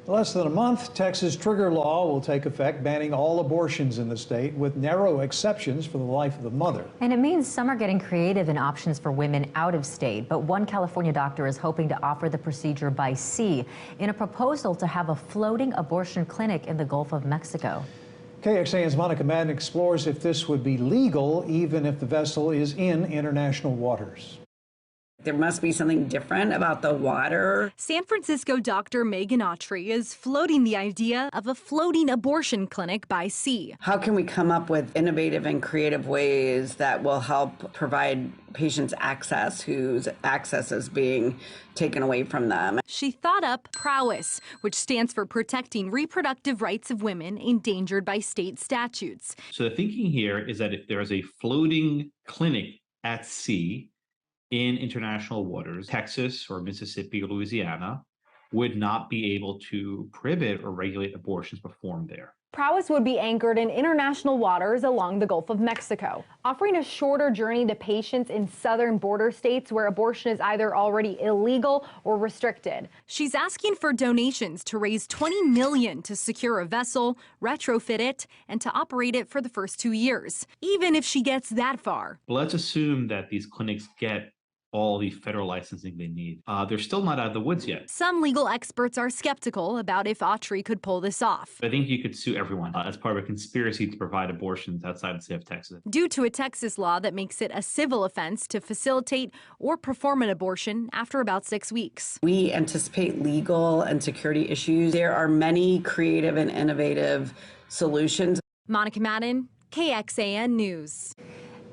In less than a month, Texas trigger law will take effect, banning all abortions in the state with narrow exceptions for the life of the mother. And it means some are getting creative in options for women out of state. But one California doctor is hoping to offer the procedure by sea in a proposal to have a floating abortion clinic in the Gulf of Mexico. KXAN's Monica Madden explores if this would be legal even if the vessel is in international waters. There must be something different about the water. San Francisco doctor Megan Autry is floating the idea of a floating abortion clinic by sea. How can we come up with innovative and creative ways that will help provide patients access whose access is being taken away from them? She thought up PROWESS, which stands for Protecting Reproductive Rights of Women Endangered by State Statutes. So the thinking here is that if there is a floating clinic at sea, in international waters, Texas or Mississippi or Louisiana would not be able to prohibit or regulate abortions performed there. PROWESS would be anchored in international waters along the Gulf of Mexico, offering a shorter journey to patients in southern border states where abortion is either already illegal or restricted. She's asking for donations to raise $20 million to secure a vessel, retrofit it, and to operate it for the first 2 years, even if she gets that far. But let's assume that these clinics get all the federal licensing they need. They're still not out of the woods yet. Some legal experts are skeptical about if Autry could pull this off. I think you could sue everyone as part of a conspiracy to provide abortions outside the state of Texas. Due to a Texas law that makes it a civil offense to facilitate or perform an abortion after about 6 weeks. We anticipate legal and security issues. There are many creative and innovative solutions. Monica Madden, KXAN News.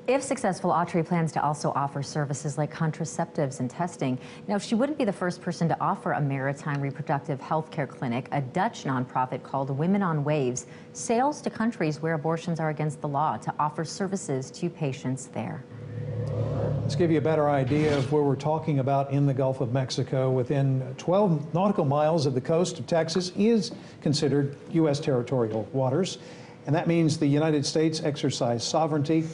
If successful, Autry plans to also offer services like contraceptives and testing. Now, she wouldn't be the first person to offer a maritime reproductive health care clinic. A Dutch nonprofit called Women on Waves sails to countries where abortions are against the law to offer services to patients there. Let's give you a better idea of where we're talking about in the Gulf of Mexico. Within 12 nautical miles of the coast of Texas is considered U.S. territorial waters, and that means the United States exercise sovereignty.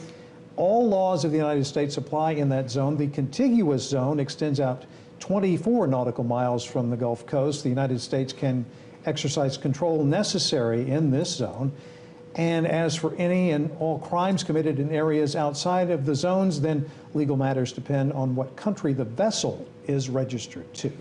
All laws of the United States apply in that zone. The contiguous zone extends out 24 nautical miles from the Gulf Coast. The United States can exercise control necessary in this zone. And as for any and all crimes committed in areas outside of the zones, then legal matters depend on what country the vessel is registered to.